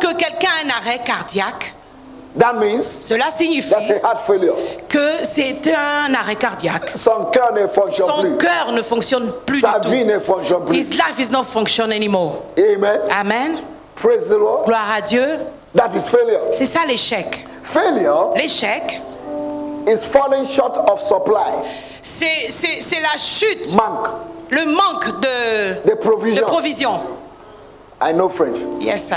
Lorsque quelqu'un a un arrêt cardiaque, that means cela signifie that's a heart failure. que c'est un arrêt cardiaque. Son cœur ne fonctionne Son plus. cœur ne fonctionne plus Sa du vie tout. ne fonctionne plus. His life is not functioning anymore. Amen. Amen. Praise the Lord. Gloire à Dieu. That is failure. C'est ça l'échec. Failure L'échec, is falling short of supply. c'est la chute, Manque. le manque The de provision. provision. I know French. Yes, sir.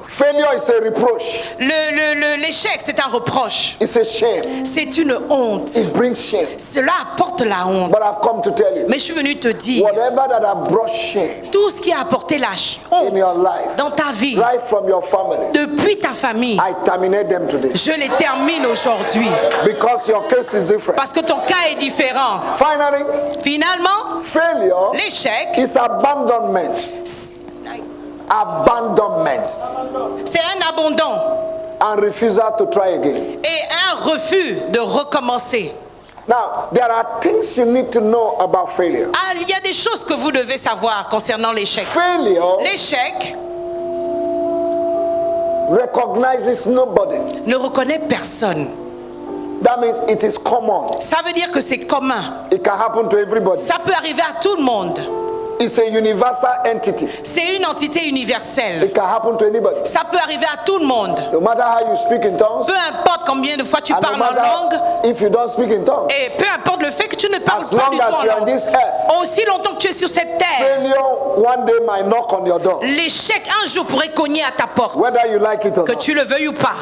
Failure is a reproach. L'échec, c'est un reproche. It's a shame. C'est une honte. It brings shame. Cela apporte la honte. But I've come to tell you, Mais je suis venu te dire, whatever that have brought shame tout ce qui a apporté la in honte your life, dans ta vie, right from your family, depuis ta famille, I terminate them today. je les termine aujourd'hui. Because your case is different. Parce que ton cas est différent. Finally, Finalement, failure l'échec, is abandonment. Abandonment c'est un abandon and refusal to try again. et un refus de recommencer. Now, there are things you need to know about failure. Ah, il y a des choses que vous devez savoir concernant l'échec. Failure L'échec recognizes nobody. ne reconnaît personne. That means it is common. Ça veut dire que c'est commun. It can happen to everybody. Ça peut arriver à tout le monde. It's a universal entity. C'est une entité universelle. It can happen to anybody. Ça peut arriver à tout le monde. No matter how you speak in tongues, Peu importe combien de fois tu and no parles en matter langue, if you don't speak in tongues, et peu importe le fait que tu ne parles as pas long du tout as en you're on langue. this earth, Aussi longtemps que tu es sur cette terre, failure one day might knock on your door, l'échec un jour pourrait cogner à ta porte, whether you like it or que not. tu le veuilles ou pas.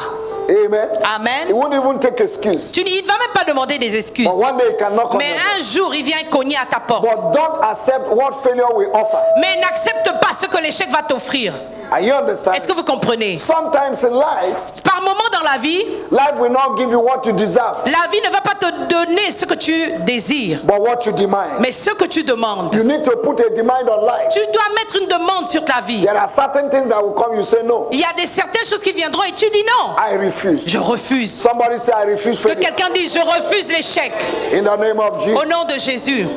Amen. It Amen. won't even take excuse. Il ne va même pas demander des excuses. But one day it can knock on Mais your door. un jour, il vient cogner à ta porte. But don't accept what failure will offer. Mais n'accepte pas ce que l'échec va t'offrir. Are you understand? Est-ce que vous comprenez? Sometimes in life, Par moment dans la vie, life will not give you what you deserve, la vie ne va pas te donner ce que tu désires, but what you demand. mais ce que tu demandes. You need to put a demand on life. Tu dois mettre une demande sur ta vie. There are certain things that will come, you say no. Il y a certaines choses qui viendront et tu dis non. I refuse. Je refuse. Somebody say I refuse Que failure. quelqu'un dise je refuse l'échec. In the name of Jesus. Au nom de Jésus.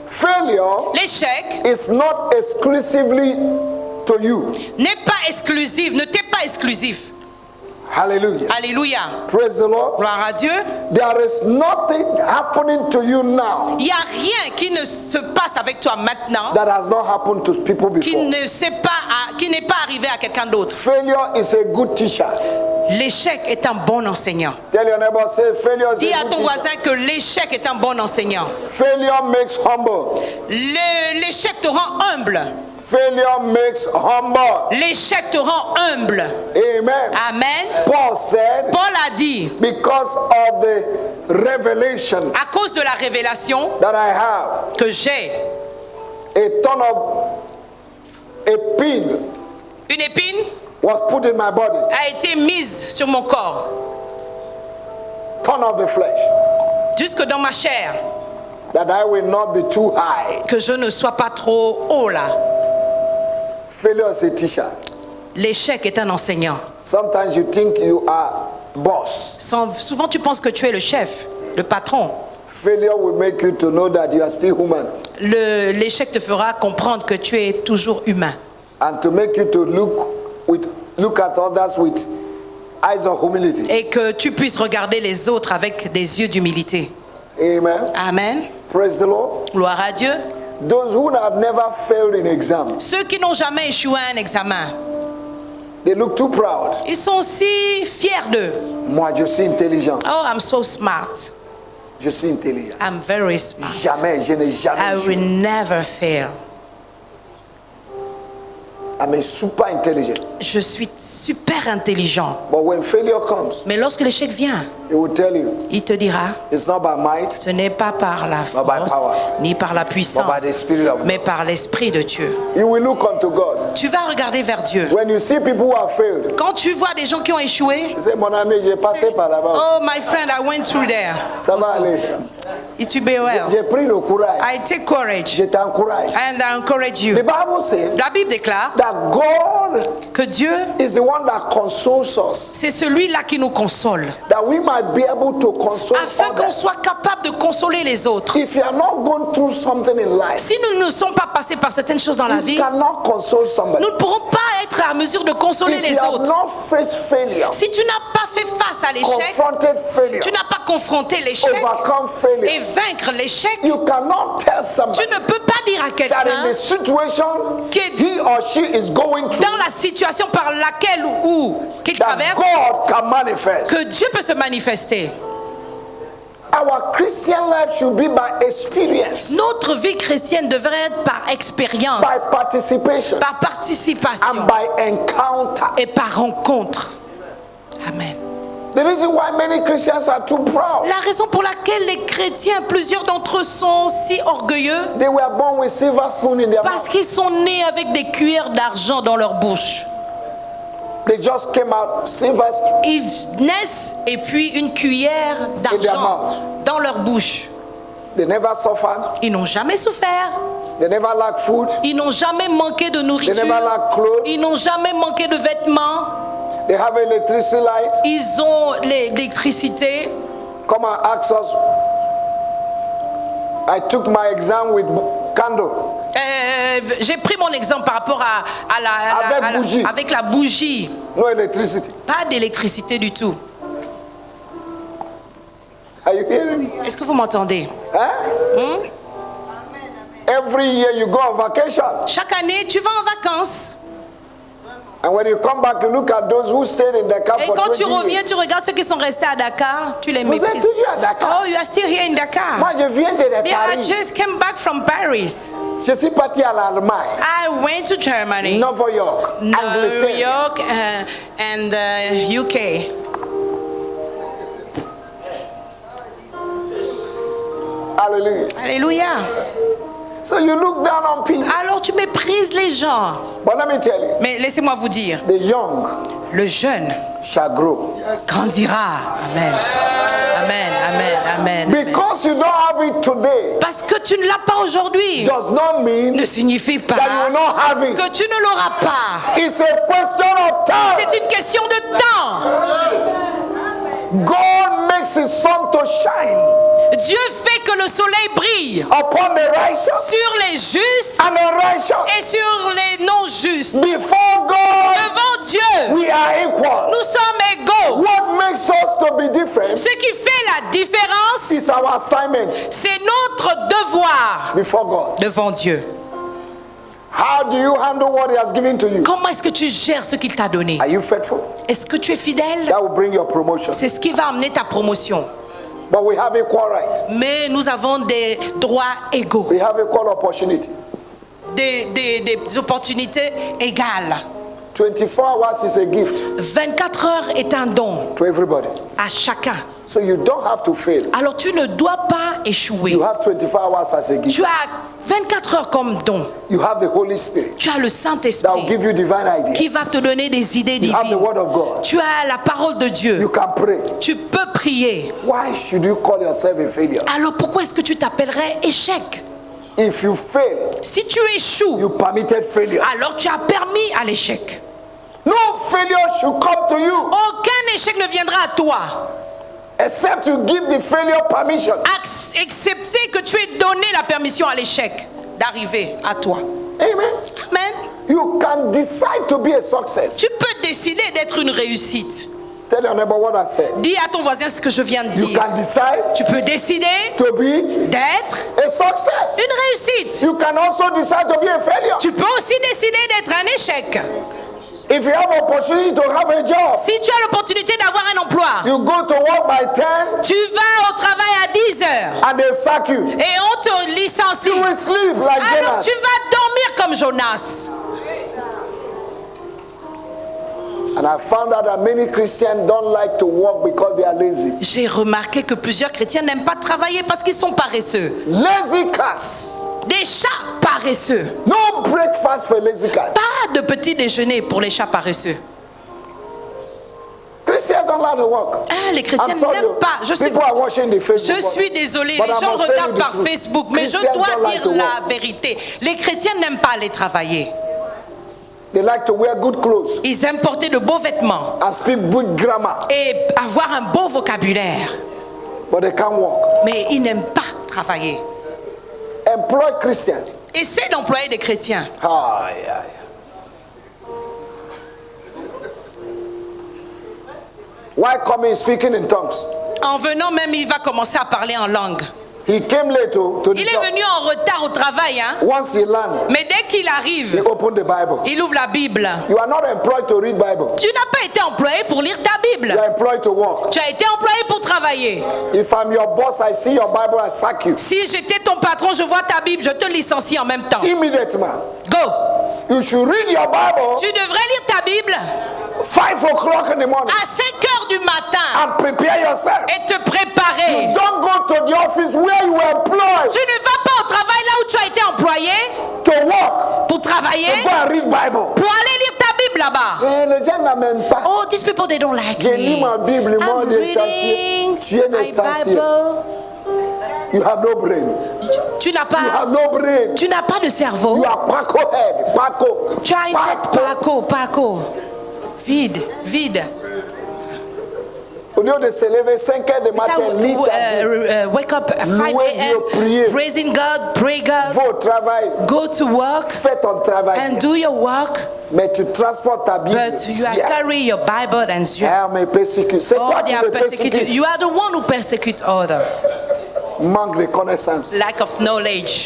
Failure L'échec is not exclusively to you. n'est pas exclusif, ne t'est pas exclusif. Hallelujah. Alléluia. Praise the Lord. Gloire à Dieu. There is nothing happening to you now Il n'y a rien qui ne se passe avec toi maintenant that has not happened to people qui before. qui n'est pas arrivé à quelqu'un d'autre. Failure is a good teacher. L'échec est un bon enseignant. Tell your neighbor, say failure is Dis a à good ton teacher. voisin que l'échec est un bon enseignant. Failure makes humble. L'échec te rend humble. Failure makes humble. L'échec te rend humble. Amen. Amen. Paul said, Paul a dit, because of the revelation à cause de la révélation that I have, que j'ai, a ton of a pin une épine was put in my body, a été mise sur mon corps, ton of the flesh, jusque dans ma chair, that I will not be too high. que je ne sois pas trop haut là. Failure is a teacher. L'échec est un enseignant. Sometimes you think you are boss. Souvent tu penses que tu es le chef, le patron. Failure will make you to know that you are still human, L'échec te fera comprendre que tu es toujours humain. and to make you to look at others with eyes of humility. Et que tu puisses regarder les autres avec des yeux d'humilité. Amen. Amen. Praise the Lord. Gloire à Dieu. Those who have never failed in exam, Ceux qui n'ont jamais échoué à un examen, they look too proud. ils sont si fiers d'eux. Moi, je suis intelligent. Oh, I'm so smart. Je suis intelligent. I'm very smart. Jamais, je n'ai I jamais will joué. never fail. I'm super intelligent. Je suis super intelligent. But when failure comes, Mais lorsque l'échec vient, it will tell you, il te dira, it's not by might, ce n'est pas par la Not by force, power, ni par la but puissance, by the Spirit of mais God. par l'Esprit de Dieu. You will look unto God. Tu vas regarder vers Dieu. When you see people who have failed, Quand tu vois des gens qui ont échoué, you say, mon ami, j'ai passé par là-bas. oh my friend, I went through there. Ça va aller. It will be well. J'ai pris le courage. I take courage Je t'encourage. and I encourage The you. Bible says La Bible déclare that God que Dieu, is the one that consoles us, c'est celui-là qui nous console, that we might be able to console afin qu'on others. soit capable de consoler les autres. If you are not not gone through something in life, Si nous ne sommes pas passés par certaines choses dans la you vie, cannot console somebody. nous ne pourrons pas être à mesure de consoler If les you have autres. not faced failure, Si tu n'as pas fait face à l'échec, confronted failure, tu n'as pas confronté l'échec overcome et failure, vaincre l'échec, you cannot tell tu somebody ne peux pas dire à that in quelqu'un the situation que he or she is going through, dans la situation par laquelle ou qu'il that traverse, God can manifest. que Dieu peut se manifester. Our Christian life should be by experience, Notre vie chrétienne devrait être par expérience, by participation, par participation and by encounter. et par rencontre. Amen. The reason why many Christians are too proud, La raison pour laquelle les chrétiens, plusieurs d'entre eux sont si orgueilleux, they were born with silver spoon in their parce mouth. qu'ils sont nés avec des cuillères d'argent dans leur bouche. They just came out silver spoon. Ils naissent et puis une cuillère their d'argent mouth. dans leur bouche. They never suffered. Ils n'ont jamais souffert. They never lacked food. Ils n'ont jamais manqué de They nourriture. never lacked clothes. Ils n'ont jamais manqué de vêtements. They have electricity light. Ils ont l'électricité. Come and ask us. I took my exam with candle. J'ai pris mon exemple par rapport avec la bougie. No electricity. Pas d'électricité du tout. Are you hearing me? Est-ce que vous m'entendez? Huh? Every year you go on vacation. Chaque année, tu vas en vacances. And when you come back, you look at those who stayed in Dakar Et for quand 20 tu reviens, years. tu regardes ceux qui sont restés à Dakar, tu les Vous êtes méprises. toujours à Dakar. Oh, you are still here in Dakar. Moi, je viens de Yeah, I Paris. just came back from Paris. Je suis parti à l'Allemagne, I went to Germany, New York, New Angleterre. York, and UK. Hallelujah. Alléluia. So you look down on people. Alors tu méprises les gens. But let me tell you, Mais laissez-moi vous dire, the young le jeune shall grow. grandira. Amen. Amen, amen, amen. Because you don't have it today Parce que tu ne l'as pas aujourd'hui does not mean ne signifie pas that you will not have it. que tu ne l'auras pas. It's a question of time. C'est une question de temps. God makes his sun to shine Dieu fait que le soleil brille upon the righteous sur les justes and unrighteous. et sur les non-justes. Before God, Devant Dieu, we are equal. nous sommes égaux. What makes us to be different Ce qui fait la différence, is our assignment c'est notre devoir before God. devant Dieu. How do you handle what he has given to you? Comment est-ce que tu gères ce qu'il t'a donné? Are you faithful? Est-ce que tu es fidèle? That will bring your promotion. C'est ce qui va amener ta promotion. But we have equal right. Mais nous avons des droits égaux, We have equal opportunity. des opportunités égales. 24 hours is a gift 24 heures est un don to everybody. à chacun. So you don't have to fail. Alors tu ne dois pas échouer. You have 24 hours as a gift. Tu as 24 heures comme don. You have the Holy Spirit Tu as le that will Saint-Esprit give you divine idea. qui va te donner des idées You have the divines. word of God. Tu as la parole de You Dieu. can pray. Tu peux prier. Why should you call yourself a failure? Alors pourquoi est-ce que tu t'appellerais échec? If you fail, Si tu échoues, you permitted failure. alors tu as permis à l'échec. No failure should come to you Aucun échec ne viendra à toi, except you give the failure permission. excepté que tu aies donné la permission à l'échec d'arriver à toi. Amen. Amen. You can decide to be a success. Tu peux décider d'être une réussite. Tell your neighbor what I said. Dis à ton voisin ce que je viens de You dire. can decide Tu peux décider to be d'être a success. une réussite. You can also decide to be a failure. Tu peux aussi décider d'être un échec. If you have opportunity to have a job, Si tu as l'opportunité d'avoir un emploi, you go to work by 10 tu vas au travail à 10 heures and they sack you. et on te licencie. You will sleep like Alors Jonas. tu vas dormir comme Jonas. And I found out that many Christians don't like to work because they are lazy. J'ai remarqué que plusieurs chrétiens n'aiment pas travailler parce qu'ils sont paresseux. Lazy cats. Des chats paresseux. No breakfast for lazy cats. Pas de petit déjeuner pour les chats paresseux. Christians don't like to work. Ah, les chrétiens I'm sorry. n'aiment pas. People are watching the Facebook. Je suis désolée, But les I gens must tell you regardent the par truth. Facebook, mais je Christians dois don't like dire to la work. vérité. Les chrétiens n'aiment pas aller travailler. They like to wear good clothes Ils aiment porter de beaux vêtements and speak good grammar, et avoir un beau vocabulaire, but they can't work. mais ils n'aiment pas travailler. Employ Christians. Essaie d'employer des chrétiens. Ah, yeah. Why coming speaking in tongues? En venant même, il va commencer à parler en langue. He came late to the Il est job. venu en retard au travail, hein. Once he landed, Mais dès qu'il he arrive, opened the Bible. il ouvre la Bible. You are not employed to read Bible. Tu n'as pas été employé pour lire ta Bible. You are employed to work. Tu as été employé pour travailler. If I'm your boss, I see your Bible, I sack you. Si j'étais ton patron, je vois ta Bible, je te licencie en même temps. Immediately. Go. You should read your Bible Tu devrais lire ta Bible 5 o'clock in the morning à 5 heures du matin and prepare yourself. et te préparer. Don't go to the office where you were employed Tu ne vas pas au travail là où tu as été employé to work. pour travailler, Go and read Bible. pour aller lire ta Bible là-bas. Eh, les gens n'aiment pas. Oh, these people, they don't like J'ai lu me. ma Bible, moi, I'm l'essentiel. reading Tu es my l'essentiel. Bible. You have no brain. Tu n'as You pas, have no brain. tu n'as pas de cerveau. You are Paco head. Paco. Tu as une tête Paco. Vide, vide. Au lieu de se lever 5 heures du matin, lis ta Bible. Wake up at 5 Louez Dieu, priez. a.m. Praising God, pray God, Va au travail, go to work fais ton travail. and do your work. Mais tu transportes ta Bible. But you are carrying your Bible and you Mais persécute. C'est toi they qui are me persecuted. persécutes. You are the one who persecutes others. Manque de connaissance. Lack of knowledge.